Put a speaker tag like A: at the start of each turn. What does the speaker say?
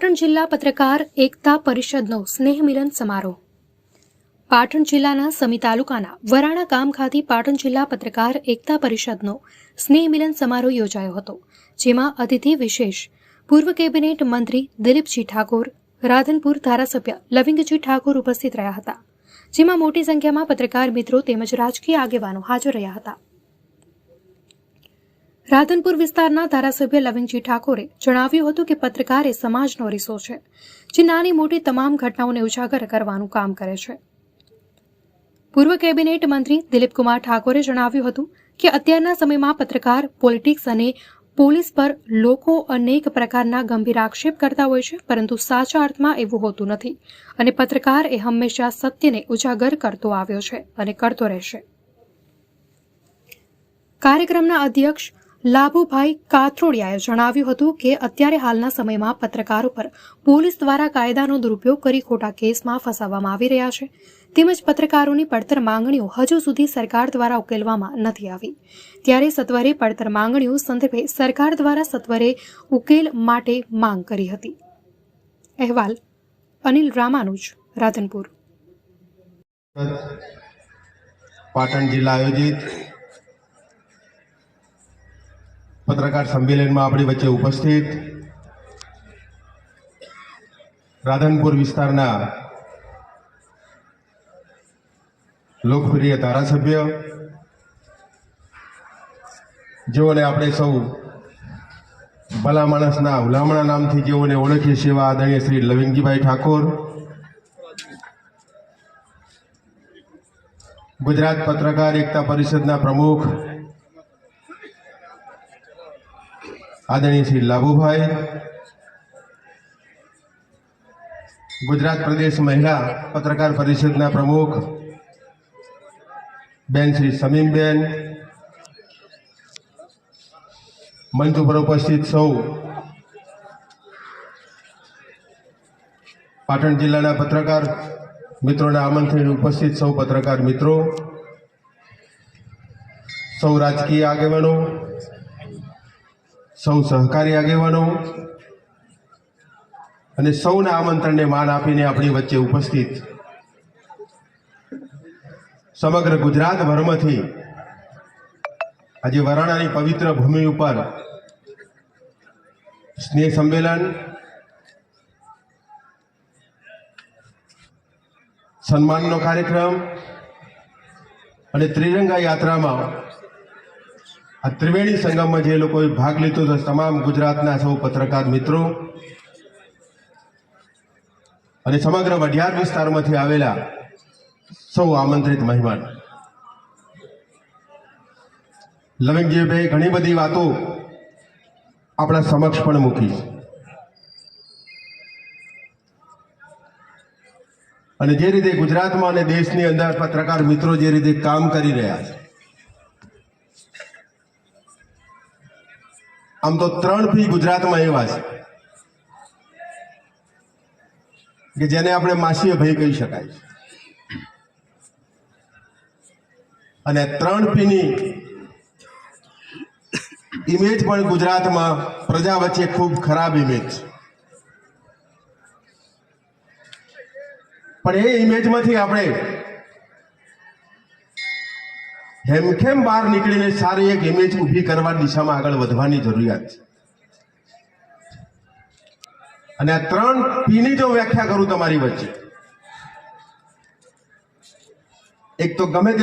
A: પાટણ જિલ્લા પત્રકાર એકતા પરિષદનો સ્નેહ મિલન સમારોહ. પાટણ જિલ્લાના સમી તાલુકાના વરાણા ગામ ખાતે પાટણ જિલ્લા પત્રકાર એકતા પરિષદનો સ્નેહ મિલન સમારોહ યોજાયો હતો, જેમાં અતિથિ વિશેષ પૂર્વ કેબિનેટ મંત્રી દિલીપજી ઠાકોર, રાધનપુર ધારાસભ્ય લવિંગજી ઠાકોર ઉપસ્થિત રહ્યા હતા, જેમાં મોટી સંખ્યામાં પત્રકાર મિત્રો તેમજ રાજકીય આગેવાનો હાજર રહ્યા હતા. રાધનપુર વિસ્તારના ધારાસભ્ય લવિંગજી ઠાકોરે જણાવ્યું હતું કે પત્રકાર એ સમાજનો રીસો છે, જે નાની મોટી તમામ ઘટનાઓને ઉજાગર કરવાનું કામ કરે છે. પૂર્વ કેબિનેટ મંત્રી દિલીપકુમાર ઠાકોરે જણાવ્યું હતું કે અત્યારના સમયમાં પત્રકાર, પોલિટિક્સ અને પોલીસ પર લોકો અનેક પ્રકારના ગંભીર આક્ષેપ કરતા હોય છે, પરંતુ સાચા અર્થમાં એવું હોતું નથી અને પત્રકાર એ હંમેશા સત્યને ઉજાગર કરતો આવ્યો છે અને કરતો રહેશે. કાર્યક્રમના અધ્યક્ષ લાભુભાઈ કાથરોડિયાએ જણાવ્યું હતું કે અત્યારે હાલના સમયમાં પત્રકારો પર પોલીસ દ્વારા કાયદાનો દુરુપયોગ કરી ખોટા કેસમાં ફસાવવામાં આવી રહ્યા છે, તેમજ પત્રકારોની પડતર માંગણીઓ હજુ સુધી સરકાર દ્વારા ઉકેલવામાં નથી આવી, ત્યારે સત્વરે પડતર માંગણીઓ સંદર્ભે સરકાર દ્વારા સત્વરે ઉકેલ માટે માંગ કરી હતી. અહેવાલ અનિલ રામાનુજ, રાધનપુર.
B: પાટણ જિલ્લા આયોજિત પત્રકાર સંમેલનમાં આપણી વચ્ચે ઉપસ્થિત રાધનપુર વિસ્તારના લોકપ્રિય ધારાસભ્ય, જેઓને આપણે સૌ ભલા માણસના હુલામણા નામથી જેઓને ઓળખીએ છીએ, આદરણીય શ્રી લવિંગજીભાઈ ઠાકોર, ગુજરાત પત્રકાર એકતા પરિષદના પ્રમુખ આદરણીય શ્રી લાભુભાઈ, ગુજરાત પ્રદેશ મહિલા પત્રકાર પરિષદના પ્રમુખ બેન શ્રી સમીમબેન, મંચ ઉપર ઉપસ્થિત સૌ પાટણ જિલ્લાના પત્રકાર મિત્રોના આમંત્રણે ઉપસ્થિત સૌ પત્રકાર મિત્રો, સૌ રાજકીય આગેવાનો, સૌ સહકારી આગેવાનો અને સૌના આમંત્રણને માન આપીને આપણી વચ્ચે ઉપસ્થિત સમગ્ર ગુજરાતભરમાંથી આજે વરાણાની પવિત્ર ભૂમિ ઉપર સ્નેહ સંમેલન, સન્માનનો કાર્યક્રમ અને ત્રિરંગા યાત્રામાં આ ત્રિવેણી સંગમમાં જે લોકોએ ભાગ લીધો હતો, તમામ ગુજરાતના સૌ પત્રકાર મિત્રો અને સમગ્ર વઢિયાર વિસ્તારમાંથી આવેલા સૌ આમંત્રિત મહેમાન. લવિંગજીભાઈ ઘણી બધી વાતો આપણા સમક્ષ પણ મૂકી અને જે રીતે ગુજરાતમાં અને દેશની અંદર પત્રકાર મિત્રો જે રીતે કામ કરી રહ્યા છે, આમ તો 3 P ગુજરાતમાં એવા છે કે જેને આપણે માસીય ભય કહી શકાય, અને 3 P ની ઇમેજ પણ ગુજરાતમાં પ્રજા વચ્ચે ખૂબ ખરાબ ઇમેજ, પણ એ ઇમેજમાંથી આપણે હેમખેમ બહાર નીકળીને સારી એક ઇમેજ ઊભી કરવા દિશામાં આગળ વધવાની જરૂરિયાત છે. અને આ 3 P ની જો વ્યાખ્યા કરું તમારી વચ્ચે, એક તો ગમે તે